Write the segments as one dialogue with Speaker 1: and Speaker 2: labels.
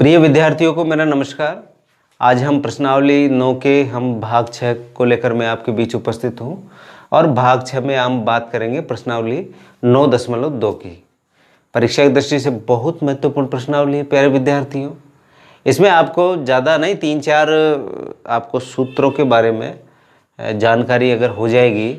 Speaker 1: प्रिय विद्यार्थियों को मेरा नमस्कार। आज हम प्रश्नावली 9 के हम भाग 6 को लेकर मैं आपके बीच उपस्थित हूँ और भाग 6 में हम बात करेंगे प्रश्नावली 9.2 की। परीक्षा की दृष्टि से बहुत महत्वपूर्ण प्रश्नावली है प्यारे विद्यार्थियों। इसमें आपको ज़्यादा नहीं 3-4 आपको सूत्रों के बारे में जानकारी अगर हो जाएगी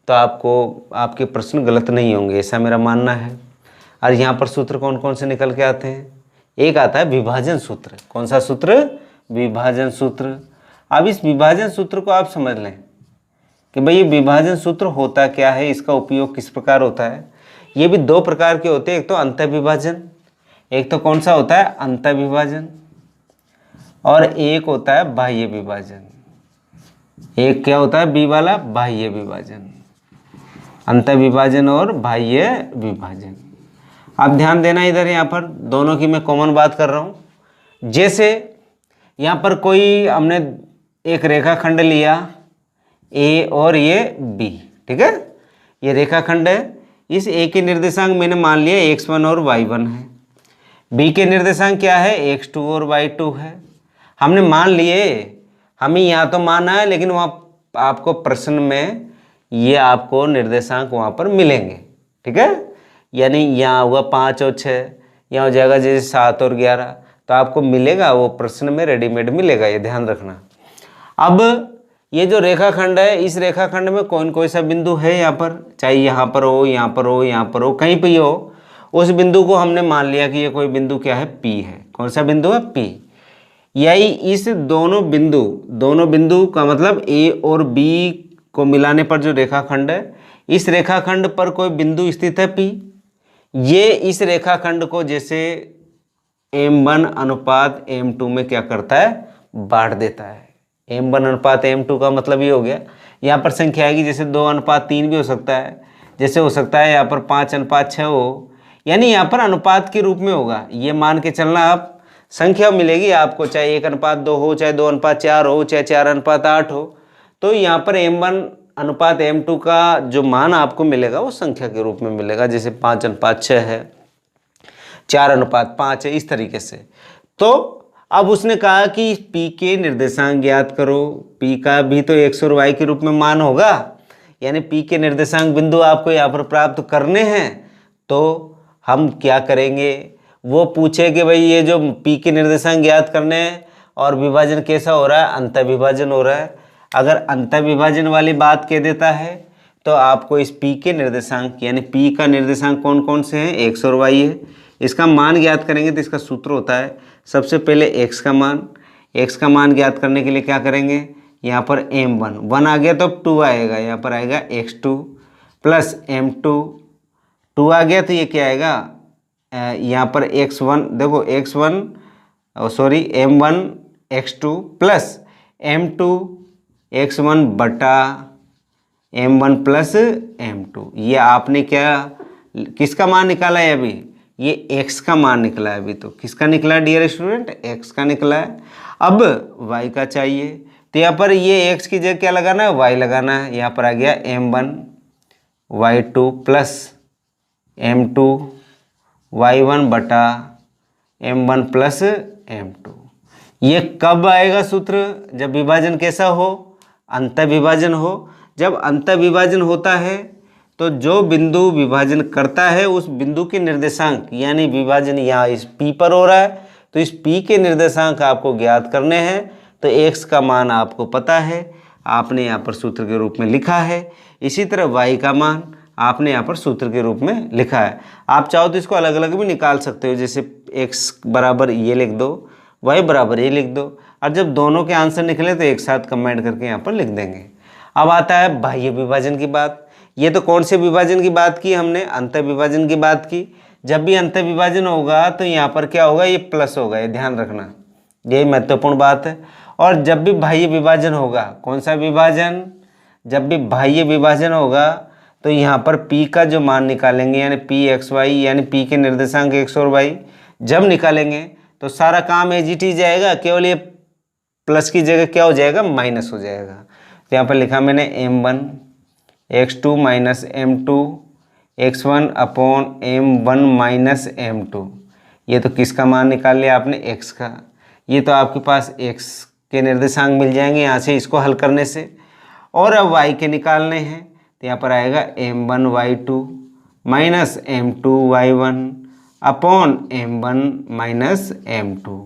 Speaker 1: तो आपको आपके प्रश्न गलत नहीं होंगे, ऐसा मेरा मानना है। और यहाँ पर सूत्र कौन कौन से निकल के आते हैं? एक आता है विभाजन सूत्र। कौन सा सूत्र? विभाजन सूत्र। अब इस विभाजन सूत्र को आप समझ लें कि भाई ये विभाजन सूत्र होता क्या है, इसका उपयोग किस प्रकार होता है। ये भी 2 प्रकार के होते हैं, एक तो अंतःविभाजन, एक तो कौन सा होता है अंतःविभाजन, और एक होता है बाह्य विभाजन। एक क्या होता है बी वाला? बाह्य विभाजन। अंतःविभाजन और बाह्य विभाजन। आप ध्यान देना इधर, यहाँ पर दोनों की मैं कॉमन बात कर रहा हूँ। जैसे यहाँ पर कोई हमने एक रेखाखंड लिया ए और ये बी, ठीक है, ये रेखाखंड है। इस ए के निर्देशांक मैंने मान लिया x1 और y1 है। बी के निर्देशांक क्या है? x2 और y2 है। हमने मान लिए, हमें यहाँ तो माना है, लेकिन वहाँ आपको प्रश्न में ये आपको निर्देशांक वहाँ पर मिलेंगे, ठीक है। यानी यहाँ होगा 5 और 6, यहाँ हो जाएगा जैसे 7 और 11, तो आपको मिलेगा वो प्रश्न में रेडीमेड मिलेगा, ये ध्यान रखना। अब ये जो रेखाखंड है, इस रेखाखंड में कौन कौन सा बिंदु है यहाँ पर, चाहे यहाँ पर हो, यहाँ पर हो, यहाँ पर हो, कहीं पे हो, उस बिंदु को हमने मान लिया कि ये कोई बिंदु क्या है? P है। कौन सा बिंदु है? P। यही इस दोनों बिंदु का मतलब A और B को मिलाने पर जो रेखाखंड है, इस रेखाखंड पर कोई बिंदु स्थित है P। ये इस रेखाखंड को जैसे m1 अनुपात m2 में क्या करता है? बांट देता है। m1 अनुपात m2 का मतलब ये हो गया, यहाँ पर संख्या आएगी जैसे 2:3 भी हो सकता है, जैसे हो सकता है यहाँ पर 5:6 हो, यानी यहाँ पर अनुपात के रूप में होगा। ये मान के चलना, आप संख्या मिलेगी आपको, चाहे 1:2 हो, चाहे 2:4 हो, चाहे 4:8 हो, तो यहाँ पर m1 अनुपात m2 का जो मान आपको मिलेगा वो संख्या के रूप में मिलेगा, जैसे 5:6 है, 4:5 है, इस तरीके से। तो अब उसने कहा कि P के निर्देशांक ज्ञात करो। P का भी तो x और y के रूप में मान होगा, यानी P के निर्देशांक बिंदु आपको यहाँ पर प्राप्त करने हैं। तो हम क्या करेंगे? वो पूछे कि भाई ये जो P के निर्देशांक ज्ञात करने हैं और विभाजन कैसा हो रहा है? अंतःविभाजन हो रहा है। अगर अंतःविभाजन वाली बात कह देता है तो आपको इस P के निर्देशांक, यानी P का निर्देशांक कौन कौन से हैं? x और y है। इसका मान ज्ञात करेंगे तो इसका सूत्र होता है, सबसे पहले x का मान ज्ञात करने के लिए क्या करेंगे? यहाँ पर m1 आ गया तो 2 आएगा, यहाँ पर आएगा x2 प्लस m2, 2 आ गया तो ये क्या आएगा? यहाँ पर x1, देखो m1 x2 plus m2 x1 बटा m1 प्लस m2। ये आपने क्या, किसका मान निकाला है अभी? ये x का मान निकला है अभी। तो किसका निकला है डियर स्टूडेंट? x का निकला है। अब y का चाहिए, तो यहाँ पर ये x की जगह क्या लगाना है? y लगाना है। यहाँ पर आ गया m1 y2 plus m2 y1 बटा m1 प्लस m2। ये कब आएगा सूत्र? जब विभाजन कैसा हो? अंतःविभाजन हो। जब अंतःविभाजन होता है तो जो बिंदु विभाजन करता है उस बिंदु के निर्देशांक, यानी विभाजन यहाँ इस P पर हो रहा है तो इस P के निर्देशांक आपको ज्ञात करने हैं। तो x का मान आपको पता है, आपने यहाँ पर सूत्र के रूप में लिखा है। इसी तरह y का मान आपने यहाँ पर सूत्र के रूप में लिखा है। आप चाहो तो इसको अलग अलग भी निकाल सकते हो, जैसे x बराबर ये लिख दो, y बराबर ये लिख दो, और जब दोनों के आंसर निकले तो एक साथ कंबाइन करके यहाँ पर लिख देंगे। अब आता है बाह्य विभाजन की बात। ये तो कौन से विभाजन की बात की हमने? अंतःविभाजन की बात की। जब भी अंतःविभाजन होगा तो यहाँ पर क्या होगा? ये प्लस होगा, ये ध्यान रखना, यही महत्वपूर्ण बात है। और जब भी बाह्य विभाजन होगा, कौन सा विभाजन? जब भी बाह्य विभाजन होगा तो यहाँ पर P का जो मान निकालेंगे, यानी Pxy, यानी P के निर्देशांक x और y जब निकालेंगे तो सारा काम एज इट इज जाएगा, केवल ये प्लस की जगह क्या हो जाएगा? माइनस हो जाएगा। तो यहाँ पर लिखा मैंने m1 x2 minus m2 x1 upon m1 minus m2, ये तो किसका मान निकाल लिया आपने, x का। ये तो आपके पास x के निर्देशांक मिल जाएंगे यहाँ से इसको हल करने से। और अब y के निकालने हैं तो यहाँ पर आएगा m1y2 minus m2y1 upon m1 minus m2।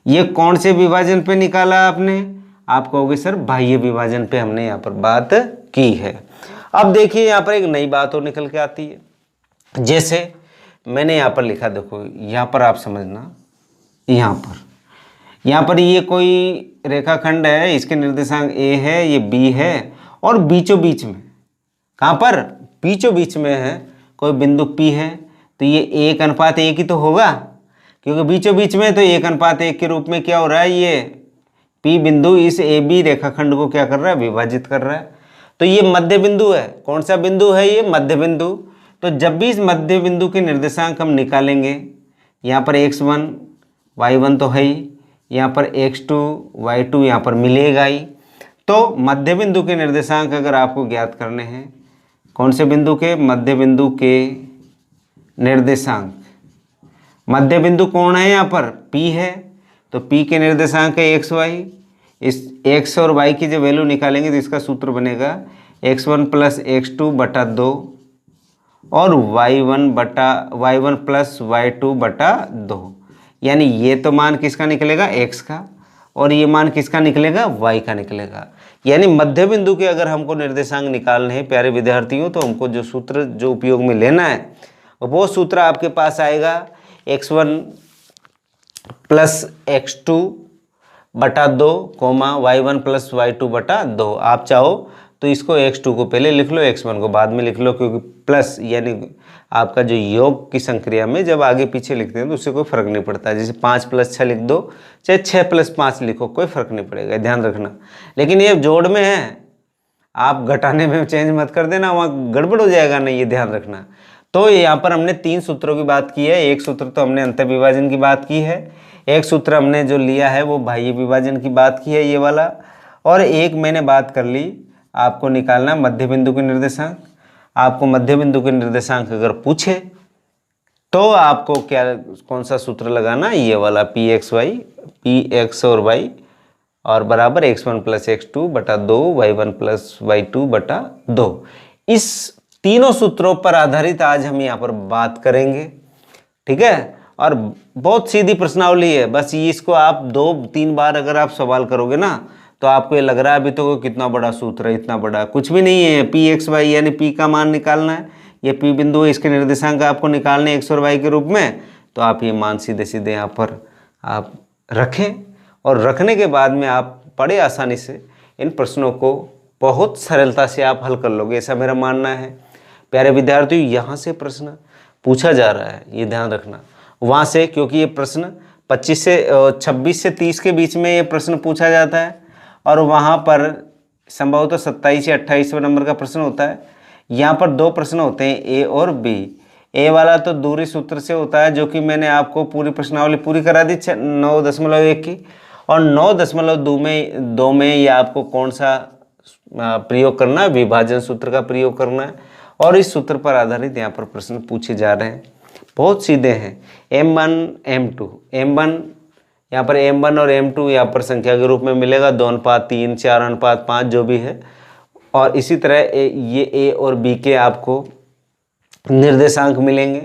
Speaker 1: ये कौन से विभाजन पे निकाला आपने, आप कहोगे सर बाह्य विभाजन पे हमने यहाँ पर बात की है। अब देखिए यहाँ पर एक नई बात और निकल के आती है। जैसे मैंने यहाँ पर लिखा, देखो यहाँ पर आप समझना, यहाँ पर ये कोई रेखाखंड है, इसके निर्देशांक a है, ये b है, और बीचों बीच में, कहाँ पर, बीचों बीच में है कोई बिंदु P है, तो ये 1:1 ही तो होगा, क्योंकि बीचों बीच में, तो 1:1 के रूप में क्या हो रहा है, ये P बिंदु इस AB रेखाखंड को क्या कर रहा है, विभाजित कर रहा है। तो ये मध्य बिंदु है। कौन सा बिंदु है, ये मध्य बिंदु। तो जब भी इस मध्य बिंदु के निर्देशांक हम निकालेंगे, यहाँ पर x1 y1 तो है ही, यहाँ पर x2 y2 यहाँ पर मिलेगा ही। तो मध्य बिंदु के निर्देशांक अगर आपको ज्ञात करने हैं, कौन से बिंदु के, मध्य बिंदु के निर्देशांक। मध्य बिंदु कौन है, यहाँ पर P है, तो P के निर्देशांक है x y। इस x और y की जब वैल्यू निकालेंगे तो इसका सूत्र बनेगा x1 प्लस x2 बटा 2 और y1 प्लस y2 बटा 2। यानी ये तो मान किसका निकलेगा, x का, और ये मान किसका निकलेगा, y का निकलेगा। यानी मध्य बिंदु के अगर हमको निर्देशांक निकालने हैं प्यारे विद्यार्थियों, तो हमको जो सूत्र जो उपयोग में लेना है वो सूत्र आपके पास आएगा x1 प्लस x2 बटा 2 कोमा y1 प्लस y2 बटा 2। आप चाहो तो इसको x2 को पहले लिख लो, x1 को बाद में लिख लो, क्योंकि प्लस यानी आपका जो योग की संक्रिया में जब आगे पीछे लिखते हैं तो उससे कोई फर्क नहीं पड़ता। जैसे 5 + 6 लिख दो, चाहे 6 + 5 लिखो, कोई फर्क नहीं पड़ेगा, ध्यान रखना। लेकिन ये जोड़ में है, आप घटाने में चेंज मत कर देना, वहाँ गड़बड़ हो जाएगा, नहीं, ये ध्यान रखना। तो यहाँ पर हमने 3 सूत्रों की बात की है। एक सूत्र तो हमने अंतर विभाजन की बात की है, एक सूत्र हमने जो लिया है वो बाह्य विभाजन की बात की है, ये वाला, और एक मैंने बात कर ली, आपको निकालना मध्य बिंदु के निर्देशांक। आपको मध्य बिंदु के निर्देशांक अगर पूछे तो आपको क्या, कौन सा सूत्र लगाना, ये वाला px और y और बराबर x1 प्लस x2 बटा 2 y1 प्लस y2 बटा 2। इस तीनों सूत्रों पर आधारित आज हम यहाँ पर बात करेंगे, ठीक है। और बहुत सीधी प्रश्नावली है, बस इसको आप 2-3 बार अगर आप सवाल करोगे ना तो आपको ये लग रहा है अभी तो कितना बड़ा सूत्र है, इतना बड़ा कुछ भी नहीं है। px यानी p का मान निकालना है, ये p बिंदु है, इसके निर्देशांक आपको निकालने x और y के रूप में। तो आप ये मान सीधे सीधे यहाँ पर आप रखें, और रखने के बाद में आप बड़े आसानी से इन प्रश्नों को बहुत सरलता से आप हल कर लोगे, ऐसा मेरा मानना है। प्यारे विद्यार्थियों, यहाँ से प्रश्न पूछा जा रहा है, ये ध्यान रखना, वहाँ से, क्योंकि ये प्रश्न 26 से 30 के बीच में ये प्रश्न पूछा जाता है, और वहाँ पर संभवतः 27 या 28वें नंबर का प्रश्न होता है। यहाँ पर 2 प्रश्न होते हैं, ए और बी। ए वाला तो दूरी सूत्र से होता है, जो कि मैंने आपको पूरी प्रश्नावली पूरी करा दी 9.1 की, और 9.2 में ये आपको कौन सा प्रयोग करना है, विभाजन सूत्र का प्रयोग करना है, और इस सूत्र पर आधारित यहाँ पर प्रश्न पूछे जा रहे हैं। बहुत सीधे हैं। m1 m1 यहाँ पर m1 और m2 यहाँ पर संख्या के रूप में मिलेगा, 2:3, 4:5 जो भी है। और इसी तरह ये a और b के आपको निर्देशांक मिलेंगे।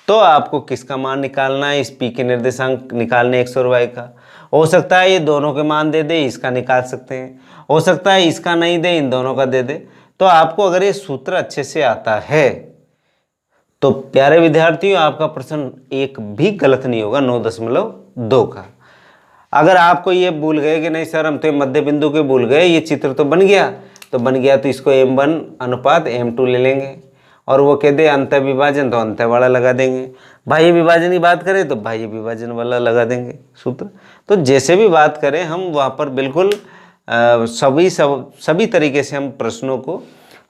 Speaker 1: तो आपको किसका मान निकालना है, इस p के निर्देशांक निकालने x और y का। हो सकता है ये दोनों के मान दे दे, इसका निकाल सकते हैं, हो सकता है इसका नहीं दे, इन दोनों का दे दे। तो आपको अगर ये सूत्र अच्छे से आता है तो प्यारे विद्यार्थियों आपका प्रश्न एक भी गलत नहीं होगा 9.2 का। अगर आपको ये भूल गए कि नहीं सर हम तो मध्य बिंदु के भूल गए, ये चित्र तो बन गया, तो इसको m1 अनुपात m2 ले लेंगे, और वो कह दे अंतर विभाजन तो अंतर वाला लगा देंगे, बाह्य विभाजन की बात करें तो बाह्य विभाजन वाला लगा देंगे सूत्र। तो जैसे भी बात करें हम वहाँ पर बिल्कुल सभी तरीके से हम प्रश्नों को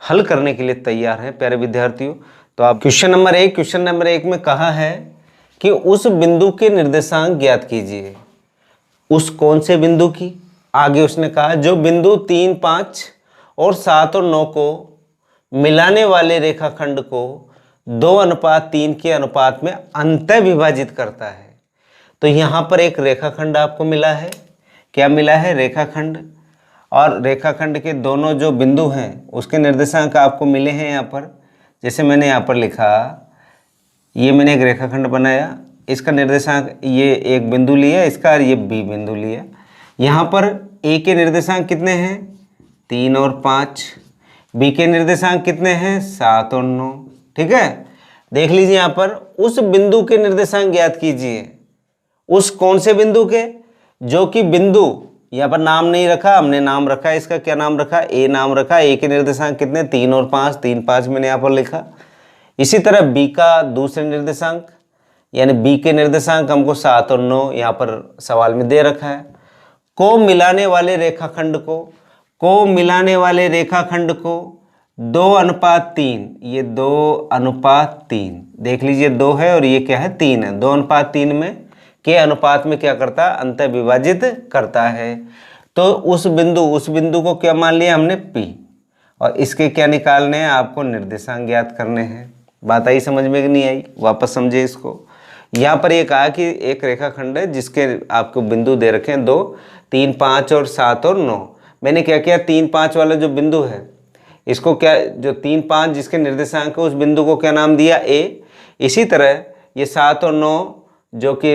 Speaker 1: हल करने के लिए तैयार हैं प्यारे विद्यार्थियों। तो आप क्वेश्चन नंबर 1 में कहा है कि उस बिंदु के निर्देशांक ज्ञात कीजिए। उस कौन से बिंदु की, आगे उसने कहा जो बिंदु 3, 5 और 7 और 9 को मिलाने वाले रेखाखंड को 2:3 के अनुपात में अंतः विभाजित करता है। तो यहाँ पर एक रेखाखंड आपको मिला है। क्या मिला है? रेखाखंड। और रेखाखंड के दोनों जो बिंदु हैं उसके निर्देशांक आपको मिले हैं यहाँ पर। जैसे मैंने यहाँ पर लिखा, ये मैंने एक रेखाखंड बनाया, इसका निर्देशांक ये एक बिंदु लिया इसका, और ये बी बिंदु लिया। यहाँ पर ए के निर्देशांक कितने हैं? 3 और 5। बी के निर्देशांक कितने हैं? 7 और 9। ठीक है, देख लीजिए यहाँ पर उस बिंदु के निर्देशांक ज्ञात कीजिए। उस कौन से बिंदु के? जो कि बिंदु, यहाँ पर नाम नहीं रखा हमने, नाम रखा है इसका, क्या नाम रखा? ए नाम रखा। ए के निर्देशांक कितने? 3 और 5। 3 5 मैंने यहाँ पर लिखा। इसी तरह बी का दूसरे निर्देशांक, यानी बी के निर्देशांक हमको 7 और 9 यहाँ पर सवाल में दे रखा है। को मिलाने वाले रेखाखंड को मिलाने वाले रेखाखंड को 2:3, ये 2:3, देख लीजिए 2 है और ये क्या है? 3 है। 2:3 में के अनुपात में क्या करता है? अंतः विभाजित करता है। तो उस बिंदु को क्या मान लिया हमने? P। और इसके क्या निकालने हैं? आपको निर्देशांक ज्ञात करने हैं। बात आई समझ में कि नहीं आई? वापस समझे इसको। यहाँ पर ये कहा कि एक रेखाखंड है जिसके आपको बिंदु दे रखे हैं 2, 3, 5 और 7 और 9। मैंने क्या किया? 3, 5 वाला जो बिंदु है इसको क्या, जो 3, 5 जिसके निर्देशांक है उस बिंदु को क्या नाम दिया? A। इसी तरह ये 7 और 9 जो कि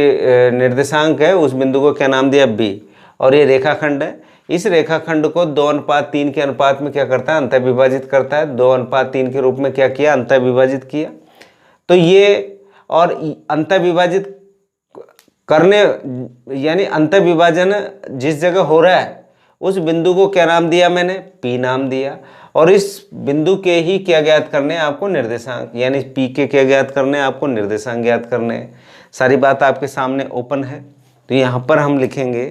Speaker 1: निर्देशांक है उस बिंदु को क्या नाम दिया? B। और ये रेखाखंड है, इस रेखाखंड को 2:3 के अनुपात में क्या करता है? अंतः विभाजित करता है। 2:3 के रूप में क्या किया? अंतः विभाजित किया। तो ये, और अंतः विभाजित करने, यानी अंतः विभाजन जिस जगह हो रहा है उस बिंदु को क्या नाम दिया मैंने? P नाम दिया। और इस बिंदु के ही क्या ज्ञात करने हैं? आपको निर्देशांक, यानी P के क्या ज्ञात करने हैं? आपको निर्देशांक ज्ञात करने हैं। सारी बात आपके सामने ओपन है। तो यहाँ पर हम लिखेंगे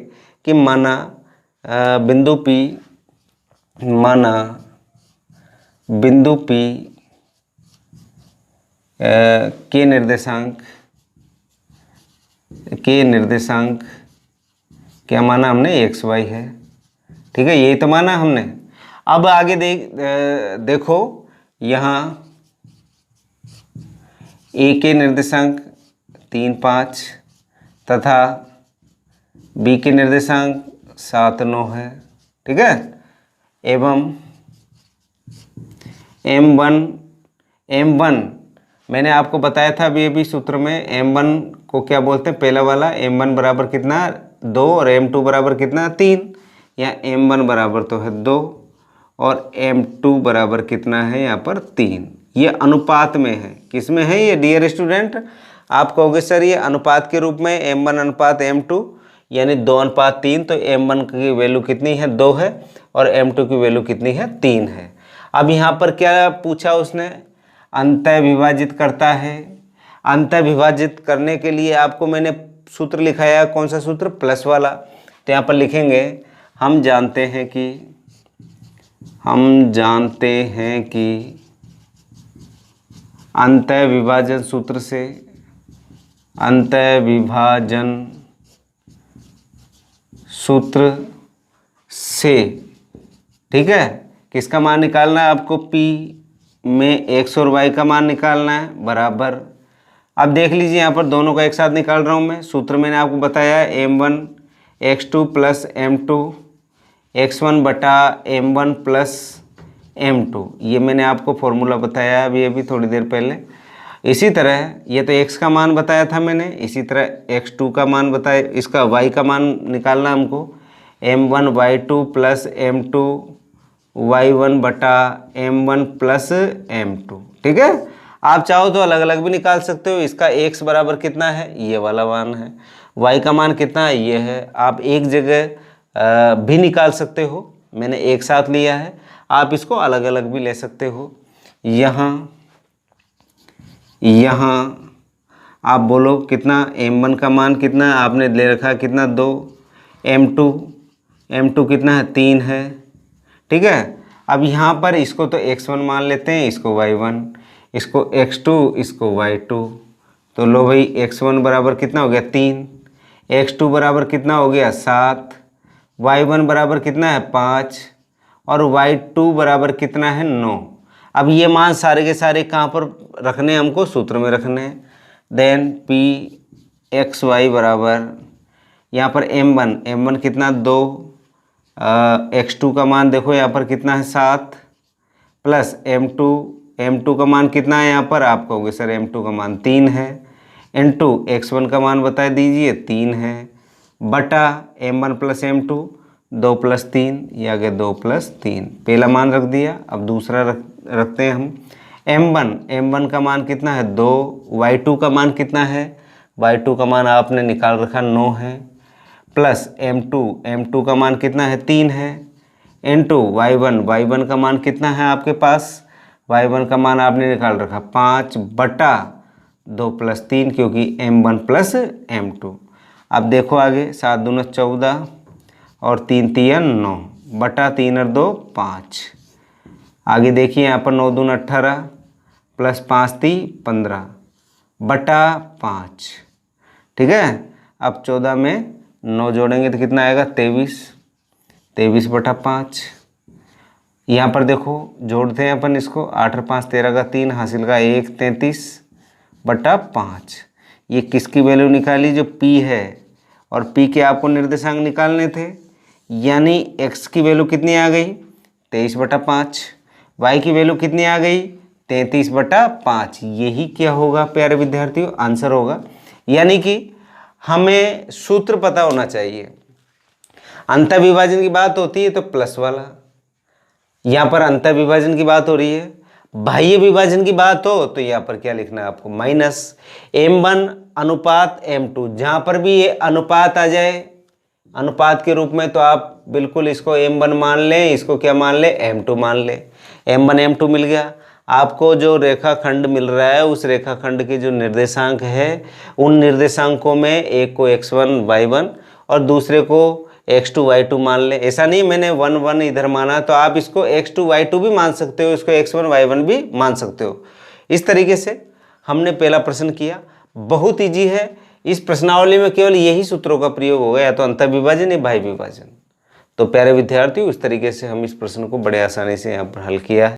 Speaker 1: कि माना बिंदु P, माना बिंदु P के निर्देशांक क्या माना हमने? XY है। ठीक है, यही तो माना हमने। अब आगे देखो, यहाँ A के निर्देशांक 3, 5 तथा B के निर्देशांक 7, 9 है। ठीक है, एवं M1 मैंने आपको बताया था अभी सूत्र में, M1 को क्या बोलते हैं? पहला वाला M1 बराबर कितना? 2 और M2 बराबर कितना? 3। या M1 बराबर तो है 2 और M2 बराबर कितना है? यहाँ पर 3। ये अनुपात में है। किस में है ये डियर स्टूडेंट? आप कहोगे सर ये अनुपात के रूप में M1 अनुपात M2 यानी 2:3। तो M1 की वैल्यू कितनी है? 2 है और M2 की वैल्यू कितनी है? 3 है। अब यहाँ पर क्या पूछा उसने? अंतः विभाजित करता है। अंतः विभाजित करने के लिए आपको मैंने सूत्र लिखाया, कौन सा सूत्र? प्लस वाला। तो यहाँ पर लिखेंगे हम जानते हैं कि अंतः विभाजन सूत्र से, अंतः विभाजन सूत्र से, ठीक है, किसका मान निकालना है आपको? P में x और y का मान निकालना है बराबर। अब देख लीजिए यहाँ पर दोनों का एक साथ निकाल रहा हूँ मैं। सूत्र मैंने आपको बताया है M1 x2 plus M2 x1 बटा M1 प्लस M2। ये मैंने आपको फॉर्मूला बताया अभी थोड़ी देर पहले। इसी तरह ये तो x का मान बताया था मैंने, इसी तरह x2 का मान बताया, इसका y का मान निकालना हमको। M1 y2 plus M2 y1 बटा M1 प्लस M2। ठीक है, आप चाहो तो अलग अलग भी निकाल सकते हो। इसका x बराबर कितना है? ये वाला मान है। y का मान कितना है? ये है। आप एक जगह भी निकाल सकते हो, मैंने एक साथ लिया है। आप इसको अलग अलग भी ले सकते हो। यहाँ आप बोलो कितना? M1 का मान कितना आपने ले रखा? कितना? 2। M2 कितना है? 3 है। ठीक है, अब यहाँ पर इसको तो x1 मान लेते हैं, इसको y1, इसको x2, इसको y2। तो लो भाई, x1 बराबर कितना हो गया? 3। x2 बराबर कितना हो गया? 7। y1 बराबर कितना है? 5 और y2 बराबर कितना है? 9। अब ये मान सारे के सारे कहाँ पर रखने हैं, हमको सूत्र में रखने हैं। देन पी एक्स वाई बराबर यहाँ पर m1 कितना 2, x2 का मान देखो यहाँ पर कितना है 7, प्लस m2 का मान कितना है यहाँ पर, आप कहोगे सर m2 का मान 3 है, इनटू x1 का मान बता दीजिए 3 है, बटा m1 प्लस m2 2 प्लस 3, ये आ गया 2 प्लस 3, पहला मान रख दिया। अब दूसरा रखते हैं हम। m1 का मान कितना है 2, y2 का मान कितना है, y2 का मान आपने निकाल रखा 9 है, प्लस m2 का मान कितना है 3 है, इनटू y1 का मान कितना है आपके पास, y1 का मान आपने निकाल रखा 5 बटा 2 प्लस 3, क्योंकि m1 प्लस m2। अब देखो आगे 7 दूना 14 और 3 तिया 9 बटा 3 और 2 5। आगे देखिए यहाँ पर 9 दूना 18 प्लस 5 ती 15 बटा 5। ठीक है, अब 14 में 9 जोड़ेंगे तो कितना आएगा 23 बटा 5। यहाँ पर देखो जोड़ते हैं अपन इसको, 8 और 5 13 का 3 हासिल का 1 33 बटा 5। ये किसकी वैल्यू निकाली, जो p है, और p के आपको निर्देशांक निकालने थे, यानी x की वैल्यू कितनी आ गई 23 बटा 5, y की वैल्यू कितनी आ गई 33 बटा 5। यही क्या होगा प्यारे विद्यार्थियों, आंसर होगा। यानी कि हमें सूत्र पता होना चाहिए। अंतर विभाजन की बात होती है तो प्लस वाला, यहाँ पर अंतर विभाजन की बात हो रही है। बाह्य विभाजन की बात हो तो यहाँ पर क्या लिखना है आपको, माइनस m1 अनुपात m2। जहाँ पर भी ये अनुपात आ जाए अनुपात के रूप में, तो आप बिल्कुल इसको m1 मान लें, इसको क्या मान लें m2 मान लें। m1 m2 मिल गया। आपको जो रेखाखंड मिल रहा है, उस रेखाखंड के जो निर्देशांक है, उन निर्देशांकों में एक को x1 y1 और दूसरे को x2 y2 मान लें। ऐसा नहीं मैंने 1 1 इधर माना, तो आप इसको x2 y2 भी मान सकते हो, इसको x1 y1 भी मान सकते हो। इस तरीके से हमने पहला प्रश्न किया। बहुत ईजी है। इस प्रश्नावली में केवल यही सूत्रों का प्रयोग होगा, या तो अंतर विभाजन या बाह्य विभाजन। तो प्यारे विद्यार्थियों, इस तरीके से हम इस प्रश्न को बड़े आसानी से यहाँ पर हल किया है।